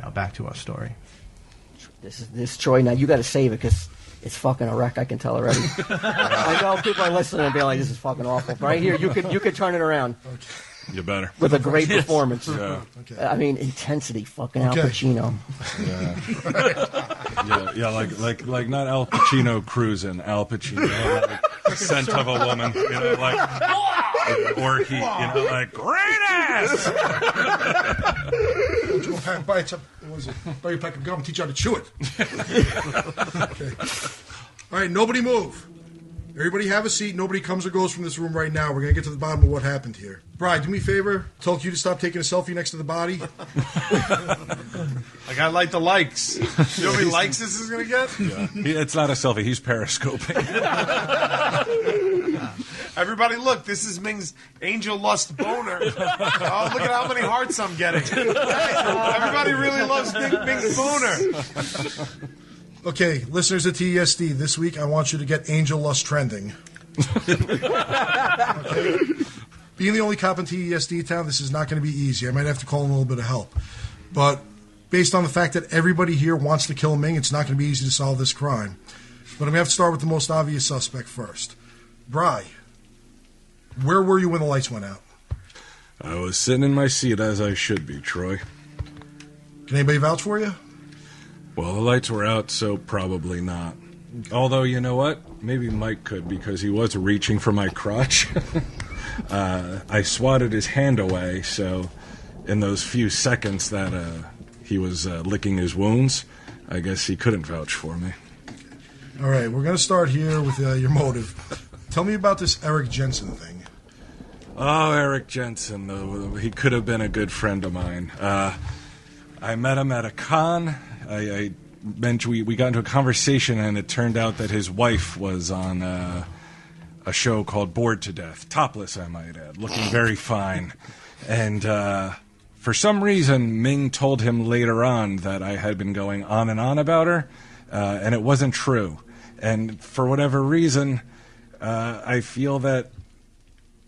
Now back to our story. This Troy. Now you got to save it because it's fucking a wreck. I can tell already. I know people are listening and being like, "This is fucking awful." Right here, you could turn it around. Okay. You better. With a great performance. Yeah. Okay. I mean, intensity. Fucking Al Pacino. Yeah, like not Al Pacino cruising, Al Pacino, like scent of a woman, like or he, like great ass. Buy you a pack of gum, teach you how to chew it. Okay. All right, nobody move. Everybody have a seat. Nobody comes or goes from this room right now. We're going to get to the bottom of what happened here. Bri, do me a favor. Tell you to stop taking a selfie next to the body. I got like the likes. You know how many likes this is going to get? Yeah. It's not a selfie. He's periscoping. Everybody, look. This is Ming's angel lust boner. Oh, look at how many hearts I'm getting. Everybody really loves Ming's boner. Okay, listeners of TESD, this week I want you to get Angel Lust trending. Okay? Being the only cop in TESD town, this is not going to be easy. I might have to call in a little bit of help. But based on the fact that everybody here wants to kill Ming, it's not going to be easy to solve this crime. But I'm going to have to start with the most obvious suspect first. Bri, where were you when the lights went out? I was sitting in my seat as I should be, Troy. Can anybody vouch for you? Well, the lights were out, so probably not. Although, you know what? Maybe Mike could, because he was reaching for my crotch. I swatted his hand away, so in those few seconds that he was licking his wounds, I guess he couldn't vouch for me. All right, we're going to start here with your motive. Tell me about this Eric Jensen thing. Oh, Eric Jensen, though. He could have been a good friend of mine. I met him at a con. I meant we got into a conversation, and it turned out that his wife was on a show called Bored to Death. Topless, I might add. Looking very fine. And for some reason, Ming told him later on that I had been going on and on about her, and it wasn't true. And for whatever reason, I feel that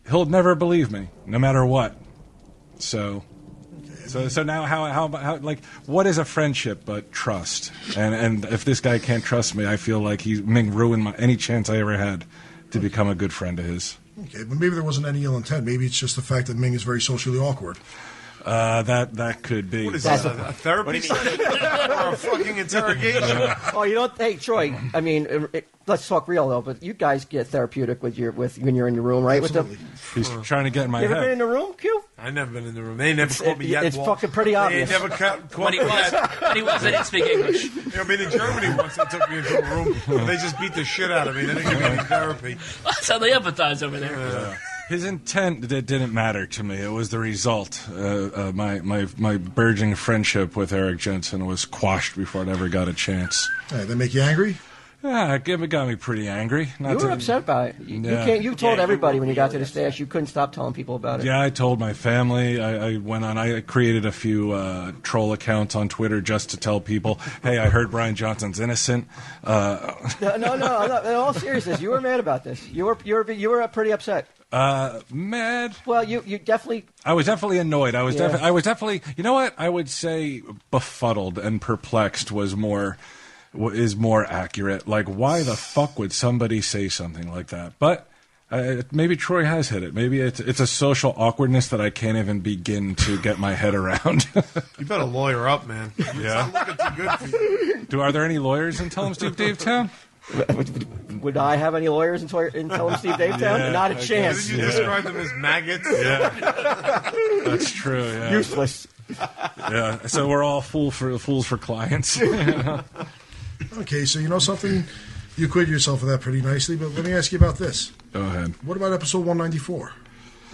he'll never believe me, no matter what. So now how like what is a friendship but trust? And if this guy can't trust me, I feel like Ming ruined any chance I ever had to become a good friend of his. Okay, but maybe there wasn't any ill intent. Maybe it's just the fact that Ming is very socially awkward. That could be. What is that? A therapy session or a fucking interrogation? Oh, you don't. Hey, Troy. I mean, let's talk real though. But you guys get therapeutic when you're in your room, right? Absolutely. He's trying to get in my head. You ever been in the room, Q? I've never been in the room. They never caught me yet. It's fucking pretty obvious. They never caught me yet. When he was, I didn't speak English. I've been in Germany once. They took me into a room. They just beat the shit out of me. They didn't give me any therapy. That's how they empathize over there. His intent didn't matter to me. It was the result. My burgeoning friendship with Eric Jensen was quashed before it ever got a chance. Hey, that make you angry? Yeah, it got me pretty angry. You were upset about it. You told everybody when you got to the stash. You couldn't stop telling people about it. Yeah, I told my family. I created a few troll accounts on Twitter just to tell people, hey, I heard Brian Johnson's innocent. No. In all seriousness, you were mad about this. You were pretty upset. Mad? Well, you definitely... I was definitely annoyed. I was definitely... You know what? I would say befuddled and perplexed is more accurate. Like, why the fuck would somebody say something like that? But maybe Troy has hit it. Maybe it's a social awkwardness that I can't even begin to get my head around. You better lawyer up, man. Yeah. It's not looking too good for you. Are there any lawyers in Tell 'em Steve Dave Town? Would I have any lawyers in Tell 'em Steve Dave Town? Yeah, Not a chance. Didn't you describe them as maggots? Yeah. That's true, yeah. Useless. Yeah, so we're all fools for clients. Okay, so you know something? You acquitted yourself of that pretty nicely, but let me ask you about this. Go ahead. What about episode 194?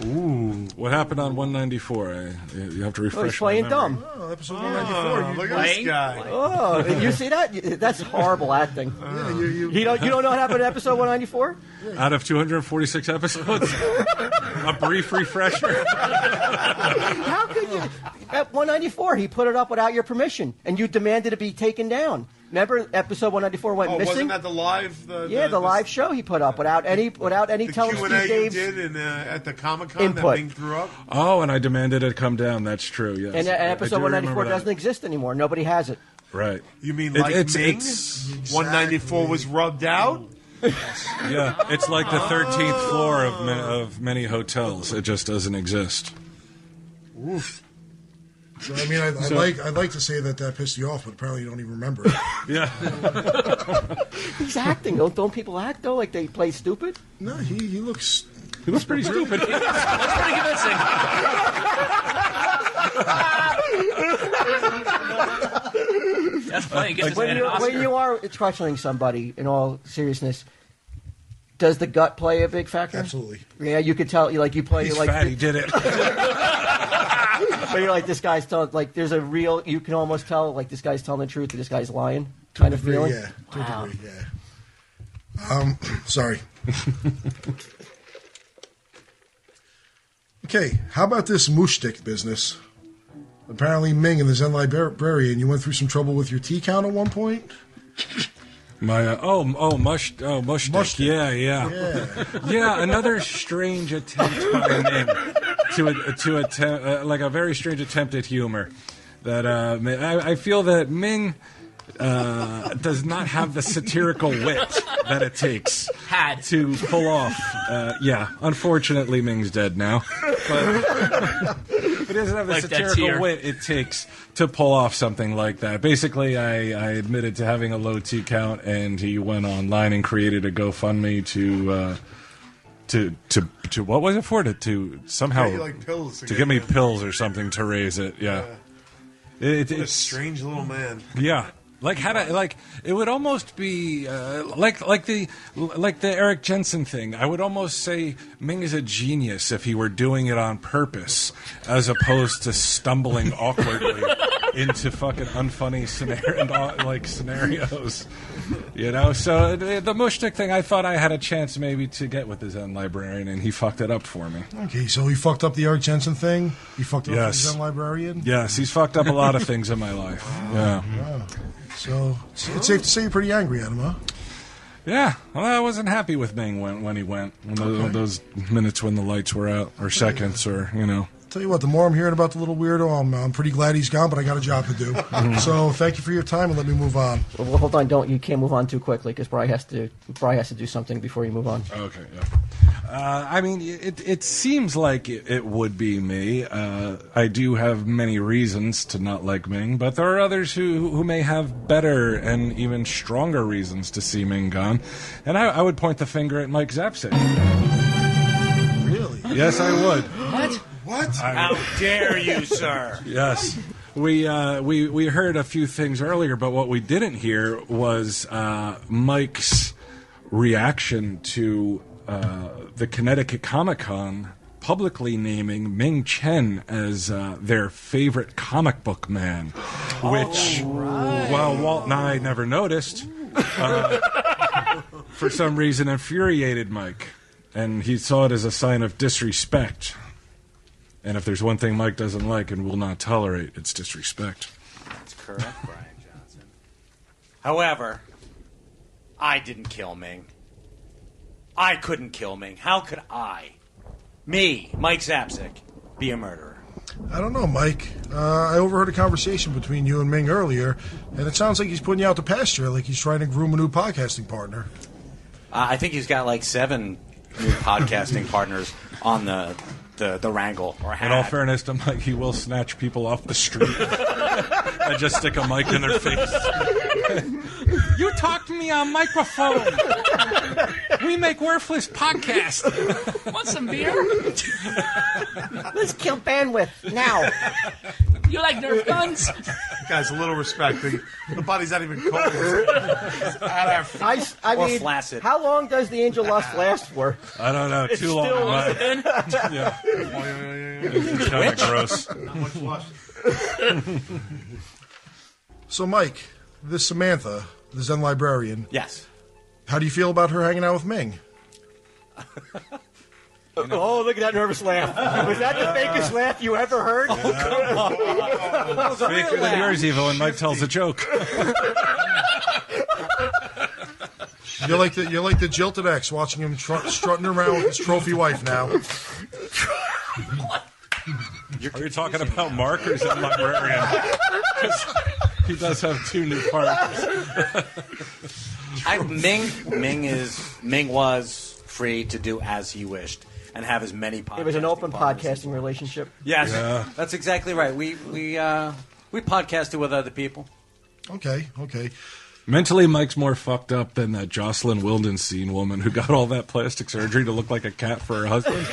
Ooh. What happened on 194? You have to refresh he's playing dumb. Oh, episode 194. Look at this guy. Oh, you see that? That's horrible acting. Yeah, You don't know what happened in episode 194? Out of 246 episodes? A brief refresher? How could you? At 194, he put it up without your permission, and you demanded it be taken down. Remember episode 194 went missing? Wasn't that the live? The live show he put up without any telling Q&A Steve Dave's you did at the Comic-Con input. that Ming threw up? Oh, and I demanded it come down. That's true, yes. And episode 194 doesn't exist anymore. Nobody has it. Right. You mean like Ming? 194 was rubbed out? Yeah, it's like the 13th floor of many hotels. It just doesn't exist. Oof. So, I mean, I'd like to say that pissed you off, but apparently you don't even remember it. Yeah. He's acting. Don't people act, though, like they play stupid? No, he looks... He looks pretty stupid. That's pretty convincing. That's funny. You get When you are questioning somebody, in all seriousness, does the gut play a big factor? Absolutely. Yeah, you could tell. You play. He's like fat. He did it. But you're like, this guy's telling. Like, there's a real. You can almost tell. Like, this guy's telling the truth, or this guy's lying. Kind of feeling. Yeah. To a degree, yeah. Sorry. Okay, how about this moosh stick business? Apparently, Ming in the Zen Librarian, you went through some trouble with your tea count at one point. My mush stick. Yeah. Another strange attempt by Ming to attempt like a very strange attempt at humor. That I feel that Ming does not have the satirical wit that it takes to pull off. Unfortunately, Ming's dead now. But he doesn't have the satirical wit it takes to pull off something like that. Basically, I admitted to having a low T count, and he went online and created a GoFundMe to what was it for? To somehow pills to give me pills or something to raise it. Yeah. What a strange little man. Yeah. It would almost be like the Eric Jensen thing. I would almost say Ming is a genius if he were doing it on purpose, as opposed to stumbling awkwardly into fucking unfunny scenarios. You know, so the mushtik thing, I thought I had a chance maybe to get with the Zen Librarian, and he fucked it up for me. Okay, so he fucked up the Eric Jensen thing? He fucked up the Zen Librarian? Yes, he's fucked up a lot of things in my life. Yeah. Wow. So it's safe to say you're pretty angry at him, huh? Yeah. Well, I wasn't happy with Ming when he went. Those minutes when the lights were out, or seconds, or, you know. Tell you what, the more I'm hearing about the little weirdo, I'm pretty glad he's gone, but I got a job to do. So thank you for your time, and let me move on. Well, hold on, you can't move on too quickly, because Bry has to do something before you move on. Okay, yeah. I mean, it seems like it would be me. I do have many reasons to not like Ming, but there are others who may have better and even stronger reasons to see Ming gone. And I would point the finger at Mike Zapsik. Really? Yes, I would. What? How dare you, sir? Yes. We heard a few things earlier, but what we didn't hear was Mike's reaction to the Connecticut Comic-Con publicly naming Ming Chen as their favorite comic book man, which, while Walt and I never noticed, for some reason infuriated Mike, and he saw it as a sign of disrespect. And if there's one thing Mike doesn't like and will not tolerate, it's disrespect. That's correct, Brian Johnson. However, I didn't kill Ming. I couldn't kill Ming. How could I, Mike Zapsik, be a murderer? I don't know, Mike. I overheard a conversation between you and Ming earlier, and it sounds like he's putting you out to pasture, like he's trying to groom a new podcasting partner. I think he's got like 7 new podcasting partners on the wrangle. Or in all fairness to Mike, he will snatch people off the street and just stick a mic in their face. You talk to me on microphone. We make worthless podcasts. Want some beer? Let's kill bandwidth now. You like Nerf guns? Guys, a little respect. The body's not even cold. It's at our feet. I Or mean, flaccid. how long does the angel lust last for? I don't know. It's Too long. still Mike. in. Yeah. It's kind of gross. Not much flush. So, Mike, this Samantha, the Zen Librarian, Yes. how do you feel about her hanging out with Ming? Oh, look at that nervous laugh. Was that the fakest laugh you ever heard? Faker than yours, Evo, when Mike tells a joke. You're like the jilted ex watching him strutting around with his trophy wife now. Are you talking about Mark or is that librarian? 'Cause he does have two new partners. Ming was free to do as he wished and have as many podcasts. It was an open podcasting relationship. Yes, Yeah. that's exactly right. We podcasted with other people. Okay. Mentally, Mike's more fucked up than that Jocelyn Wildenstein woman who got all that plastic surgery to look like a cat for her husband.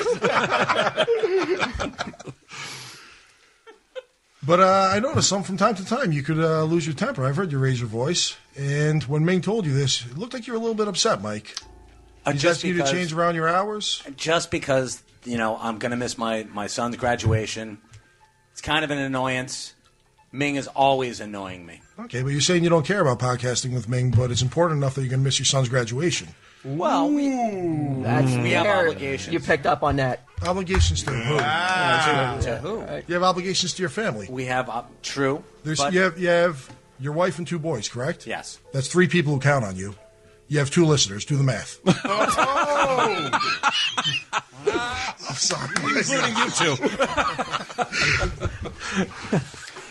But I noticed from time to time you could lose your temper. I've heard you raise your voice. And when Ming told you this, it looked like you were a little bit upset, Mike. He's asking you to change around your hours? Just because, I'm going to miss my son's graduation. It's kind of an annoyance. Ming is always annoying me. Okay, but you're saying you don't care about podcasting with Ming, but it's important enough that you're going to miss your son's graduation. Well, we have obligations. You picked up on that. Obligations to who? To who? You have obligations to your family. We have, true. You have your wife and two boys, correct? Yes. That's three people who count on you. You have two listeners. Do the math. I'm sorry. Including you two.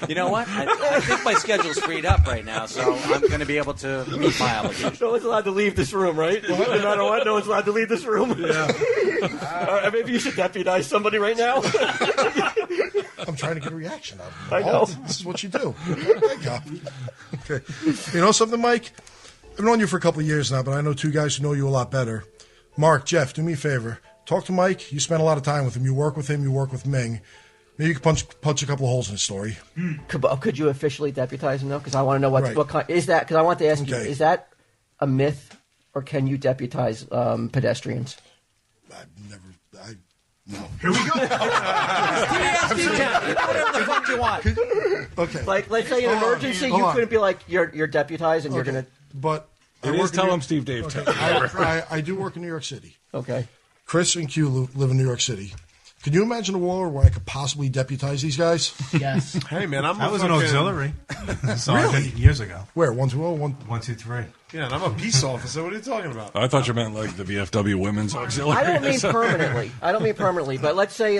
You know what? I think my schedule's freed up right now, so I'm going to be able to meet my obligation. No one's allowed to leave this room, right? No matter what, no one's allowed to leave this room. Yeah. Maybe you should deputize somebody right now. I'm trying to get a reaction out of you. I know. This is what you do. Thank God. Okay. You know something, Mike? I've known you for a couple of years now, but I know two guys who know you a lot better. Mark, Jeff, do me a favor. Talk to Mike. You spend a lot of time with him. You work with him. You work with Ming. Maybe you could punch a couple of holes in his story. Could you officially deputize him, though? Because I want to know what kind is that. Because I want to ask you, Okay. is that a myth, or can you deputize pedestrians? No. Here we go. Whatever the fuck you want. Okay. Like, let's say an emergency, hold you on. couldn't be like, you're deputized and you're going to... But It is Tell Him Steve Dave. Okay. I do work in New York City. Okay. Chris and Q live in New York City. Can you imagine a world where I could possibly deputize these guys? Yes. Hey, man, I was an auxiliary. Sergeant Really? years ago. Where? 120? 123. Yeah, and I'm a peace officer. What are you talking about? I thought you meant like the VFW Women's Auxiliary. I don't mean permanently. But let's say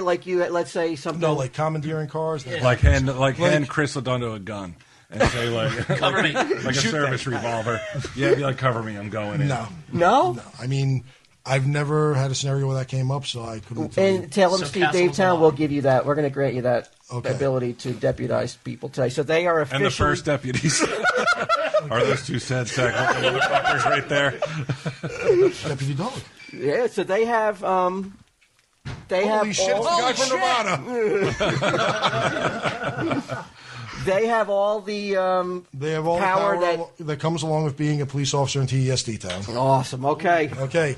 something... No, like commandeering cars? Like hand Chris onto a gun and say like Cover me. like a service revolver. Yeah, be like cover me, I'm going in. No. No? No. I mean, I've never had a scenario where that came up, so I couldn't tell you. And tell them So Steve Castle Davetown Law. will give you that. We're going to grant you that Okay. ability to deputize people today. So they are officially... And the first deputies are those two sad sack motherfuckers right there. Deputy Dog. Yeah, so they have... Holy shit, it's the guy from Nevada. They have all the They have all power the power that comes along with being a police officer in TESD town. Awesome. Okay. Okay.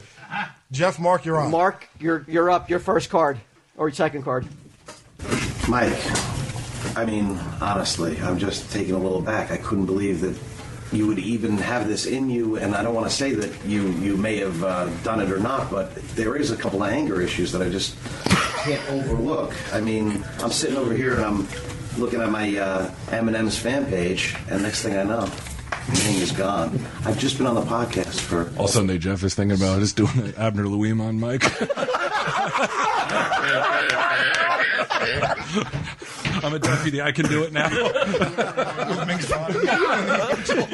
Jeff, Mark, you're on. Mark, you're up. Your first card. Or your second card. Mike, I mean, honestly, I'm just taken a little back. I couldn't believe that you would even have this in you, and I don't want to say that you may have done it or not, but there is a couple of anger issues that I just can't overlook. I mean, I'm sitting over here and I'm looking at my M&M's fan page, and next thing I know, Ming is gone. I've just been on the podcast for... All Sunday Jeff is thinking about is doing the Abner Louim on Mike. I'm a deputy. I can do it now.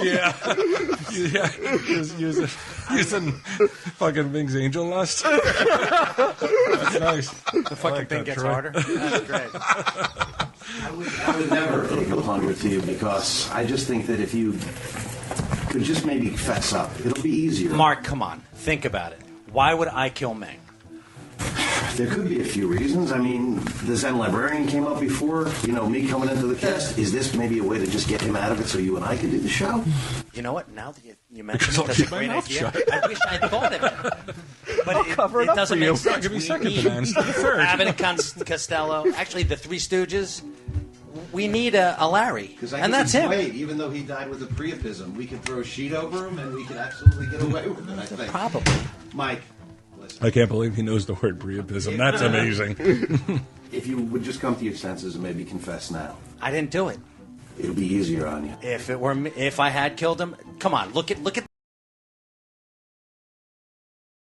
Yeah. Using fucking Ming's angel lust. That's nice. The fucking thing gets harder. That's great. I would never take a plunder to you because I just think that if you could just maybe fess up, it'll be easier. Mark, come on. Think about it. Why would I kill Ming? There could be a few reasons. I mean, the Zen librarian came up before, me coming into the cast. Is this maybe a way to just get him out of it so you and I could do the show? You know what? Now that you mentioned Because it, I'll that's a keep my great mouth idea. shut. I wish I had thought of it. But cover it up doesn't for you. make sense. Give me We second need bananas to the third. Abbott and Costello. Actually, the Three Stooges. We need a Larry. And that's him. Wait, even though he died with a priapism, we could throw a sheet over him and we could absolutely get away with it, I think. Probably. Mike, listen. I can't believe he knows the word priapism. That's amazing. If you would just come to your senses and maybe confess now. I didn't do it. it'll be easier on you. If I had killed him, come on, look at